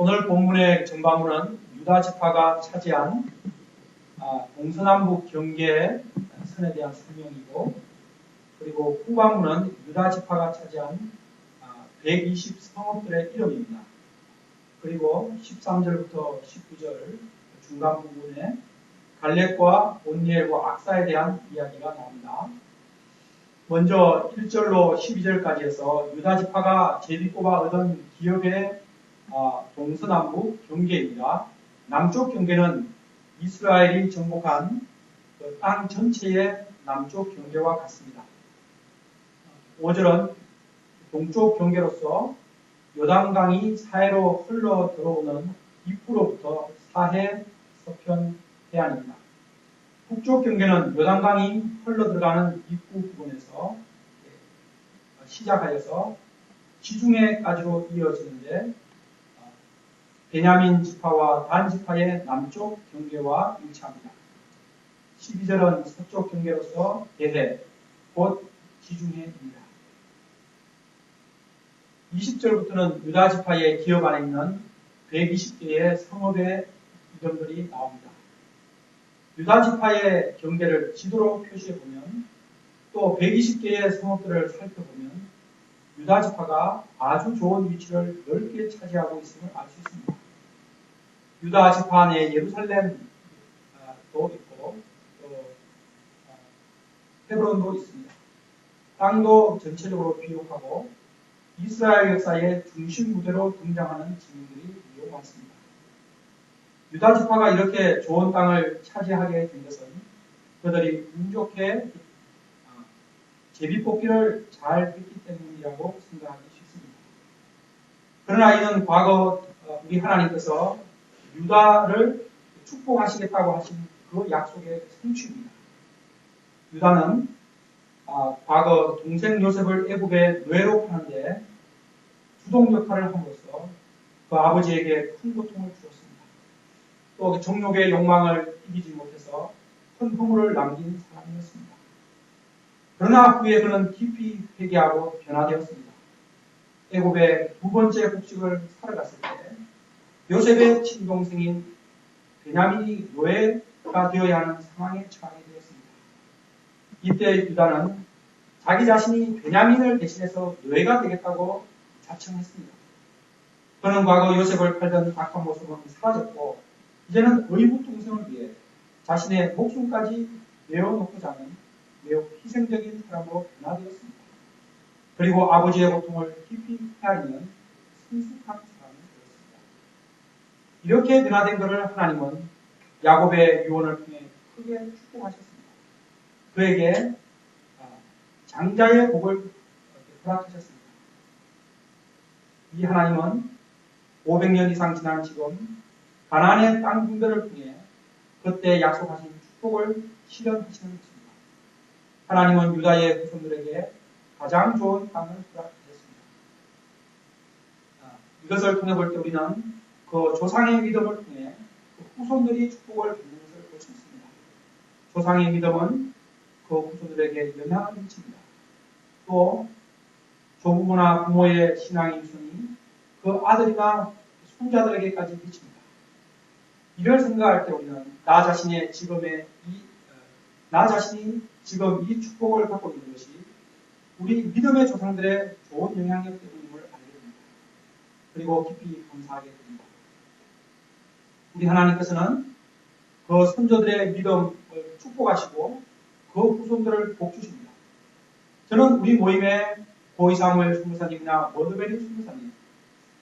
오늘 본문의 전반부는 유다 지파가 차지한 동서남북 경계 선에 대한 설명이고, 그리고 후반부는 유다 지파가 차지한 120 성읍들의 이름입니다. 그리고 13절부터 19절 중간 부분에 갈렙과 온니엘과 악사에 대한 이야기가 나옵니다. 먼저 1절로 12절까지 해서 유다 지파가 제비뽑아 얻은 기업의 동서남북 경계입니다. 남쪽 경계는 이스라엘이 정복한 그 땅 전체의 남쪽 경계와 같습니다. 5절은 동쪽 경계로서 요단강이 사해로 흘러 들어오는 입구로부터 사해 서편 해안입니다. 북쪽 경계는 요단강이 흘러 들어가는 입구 부분에서 시작하여서 지중해까지로 이어지는데, 베냐민 지파와 단 지파의 남쪽 경계와 일치합니다. 12절은 서쪽 경계로서 대해, 곧 지중해입니다. 20절부터는 유다 지파의 기업 안에 있는 120개의 성읍의 이름들이 나옵니다. 유다 지파의 경계를 지도로 표시해보면, 또 120개의 성읍들을 살펴보면 유다 지파가 아주 좋은 위치를 넓게 차지하고 있음을 알 수 있습니다. 유다 지파 안에 예루살렘도 있고, 또 헤브론도 있습니다. 땅도 전체적으로 비옥하고 이스라엘 역사의 중심 무대로 등장하는 지명들이 매우 많습니다. 유다 지파가 이렇게 좋은 땅을 차지하게 된 것은 그들이 운 좋게 제비뽑기를 잘 했기 때문이라고 생각하기 쉽습니다. 그러나 이는 과거 우리 하나님께서 유다를 축복하시겠다고 하신 그 약속의 성취입니다. 유다는 과거 동생 요셉을 애굽의 노예로 파는데 주동 역할을 함으로써 그 아버지에게 큰 고통을 주었습니다. 또 정욕의 욕망을 이기지 못해서 큰 허물을 남긴 사람이었습니다. 그러나 후에 그는 깊이 회개하고 변화되었습니다. 애굽의 두 번째 곡식을 사러 갔을 때 요셉의 친동생인 베냐민이 노예가 되어야 하는 상황에 처하게 되었습니다. 이때 유다는 자기 자신이 베냐민을 대신해서 노예가 되겠다고 자청했습니다. 그는 과거 요셉을 팔던 악한 모습은 사라졌고, 이제는 의붓 동생을 위해 자신의 목숨까지 내어놓고자 하는 매우 희생적인 사람으로 변화되었습니다. 그리고 아버지의 고통을 깊이 헤아리는 성숙한 사람이 되었습니다. 이렇게 변화된 그를 하나님은 야곱의 유언을 통해 크게 축복하셨습니다. 그에게 장자의 복을 허락하셨습니다. 이 하나님은 500년 이상 지난 지금 가나안의 땅 분배를 통해 그때 약속하신 축복을 실현하시는 것입니다. 하나님은 유다의 후손들에게 가장 좋은 땅을 허락하셨습니다. 이것을 통해 볼 때 우리는 그 조상의 믿음을 통해 그 후손들이 축복을 받는 것을 볼 수 있습니다. 조상의 믿음은 그 후손들에게 영향을 미칩니다. 또 조부모나 부모의 신앙의 유선이 그 아들이나 손자들에게까지 미칩니다. 이를 생각할 때 우리는 나 자신이 지금 이 축복을 받고 있는 것이 우리 믿음의 조상들의 좋은 영향력 때문임을 알게 됩니다. 그리고 깊이 감사하게 됩니다. 우리 하나님께서는 그 선조들의 믿음을 축복하시고 그 후손들을 복주십니다. 저는 우리 모임의 고이사무엘 선교사님이나 워드베리 선교사님,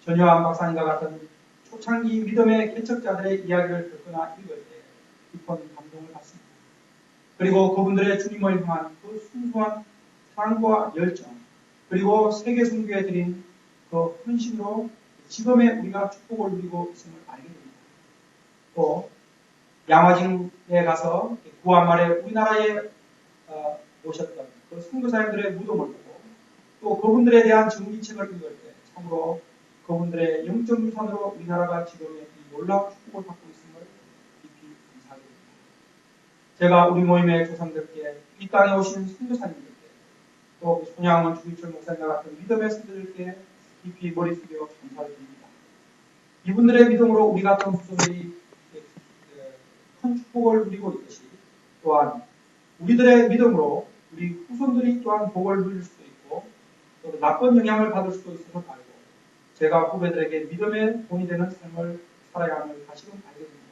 전요한 박사님과 같은 초창기 믿음의 개척자들의 이야기를 듣거나 읽을 때 깊은 감동을 받습니다. 그리고 그분들의 주님을 향한 그 순수한 사랑과 열정, 그리고 세계 선교에 드린 그 헌신으로 지금의 우리가 축복을 누리고 있음을 알게 됩니다. 또 양화진에 가서 구한 말에 우리나라에 오셨던 그 선교사님들의 무덤을 보고 또 그분들에 대한 전기책을 읽을 때 참으로 그분들의 영적 유산으로 우리나라가 지금의 이 놀라운 축복을 받고 있음을 깊이 감사하게 됩니다. 제가 우리 모임의 조상들께 이 땅에 오신 선교사님들께 또 손양원 주기철 목사님과 같은 믿음의 선교들께 깊이 머리 숙여 감사를 드립니다. 이분들의 믿음으로 우리 같은 후손들이 큰 축복을 누리고 있듯이 또한 우리들의 믿음으로 우리 후손들이 또한 복을 누릴 수도 있고 또 나쁜 영향을 받을 수도 있음을 알고 제가 후배들에게 믿음의 본이 되는 삶을 살아야 함을 다시금 알게 됩니다.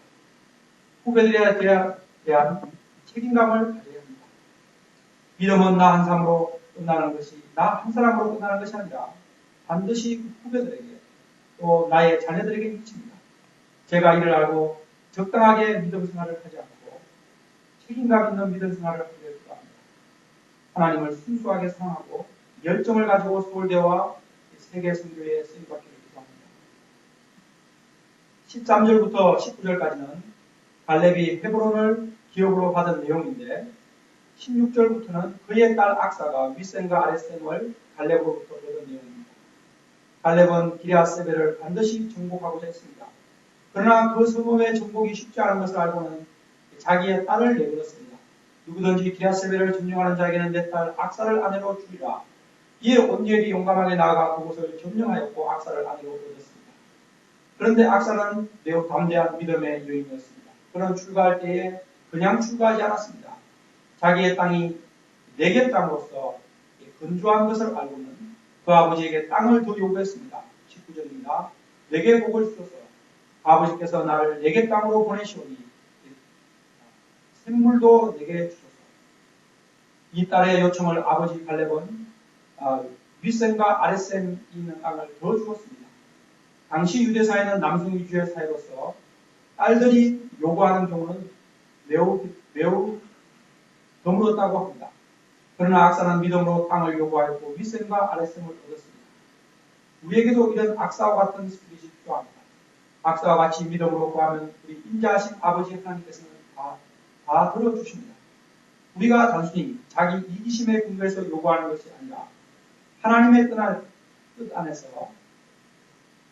후배들에 대한 책임감을 가져야 합니다. 믿음은 나 한 사람으로 끝나는 것이 아니라 반드시 그 후배들에게 또 나의 자녀들에게 미칩니다. 제가 이를 알고 적당하게 믿음 생활을 하지 않고 책임감 있는 믿음 생활을 하기를 기도합니다. 하나님을 순수하게 사랑하고 열정을 가지고 서울대와 세계 선교에 쓰임받기를 기도합니다. 13절부터 19절까지는 갈렙이 헤브론을 기업으로 받은 내용인데 16절부터는 그의 딸 악사가 윗셈과 아랫셈을 갈렙으로부터 얻은 내용입니다. 갈렙은 기럇세벨을 반드시 정복하고자 했습니다. 그러나 그 성읍의 정복이 쉽지 않은 것을 알고는 자기의 딸을 내버렸습니다. 누구든지 기럇세벨을 점령하는 자에게는 내 딸 악사를 아내로 주리라. 이에 온니엘이 용감하게 나아가 그곳을 점령하였고 악사를 아내로 얻었습니다. 그런데 악사는 매우 담대한 믿음의 여인이었습니다. 그는 출가할 때에 그냥 출가하지 않았습니다. 자기의 땅이 내게 땅으로서 건조한 것을 알고는 그 아버지에게 땅을 더 요구했습니다. 19절입니다. 내게 복을 주소서. 아버지께서 나를 내게 땅으로 보내시오니 샘물도 내게 주소서. 이 딸의 요청을 아버지 갈렙은 윗셈과 아랫셈이 있는 땅을 더 주었습니다. 당시 유대사회는 남성 위주의 사회로서 딸들이 요구하는 경우는 매우 드물었다고 합니다. 그러나 악사는 믿음으로 땅을 요구하였고 윗셈과 아랫셈을 얻었습니다. 우리에게도 이런 악사와 같은 스피릿이 필요합니다. 악사와 같이 믿음으로 구하면 우리 인자하신 아버지 하나님께서는 다 들어주십니다. 우리가 단순히 자기 이기심에 근거해서 요구하는 것이 아니라 하나님의 뜻 안에서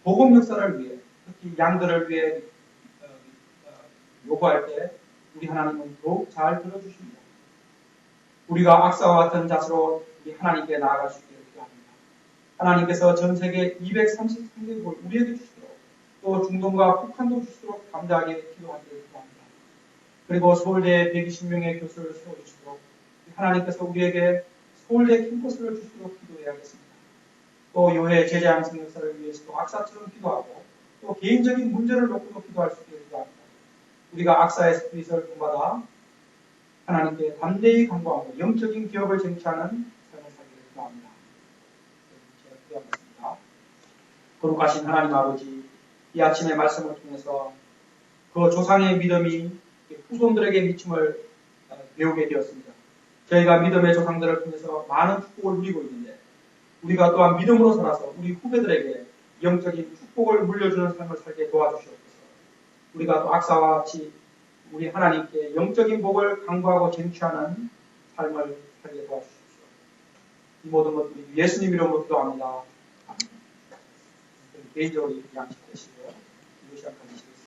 복음 역사를 위해 특히 양들을 위해 요구할 때 우리 하나님은 더욱 잘 들어주십니다. 우리가 악사와 같은 자세로 우리 하나님께 나아갈 수 있기를 기도합니다. 하나님께서 전 세계 233개국을 우리에게 주시도록 또 중동과 북한도 주시도록 감사하게 기도하기를 기도합니다. 그리고 서울대 120명의 교수를 세워주시도록 하나님께서 우리에게 서울대 캠퍼스를 주시도록 기도해야겠습니다. 또 교회 제자 양성 역사를 위해서도 악사처럼 기도하고 또 개인적인 문제를 놓고도 기도할 수 있기를 기도합니다. 우리가 악사의 스피릿을 본받아 하나님께 담대히 간구하고 영적인 기업을 쟁취하는 삶을 살기를 기도합니다. 제가 기도하겠습니다. 거룩하신 하나님 아버지, 이 아침의 말씀을 통해서 그 조상의 믿음이 후손들에게 미침을 배우게 되었습니다. 저희가 믿음의 조상들을 통해서 많은 축복을 누리고 있는데 우리가 또한 믿음으로 살아서 우리 후배들에게 영적인 축복을 물려주는 삶을 살게 도와주시옵소서. 우리가 또 악사와 같이 우리 하나님께 영적인 복을 강구하고 쟁취하는 삶을 살게 도와주십시오. 이 모든 것들이 예수님 이름으로 기도합니다. 아멘. 개인적으로 양식되시고 기도 시작하시기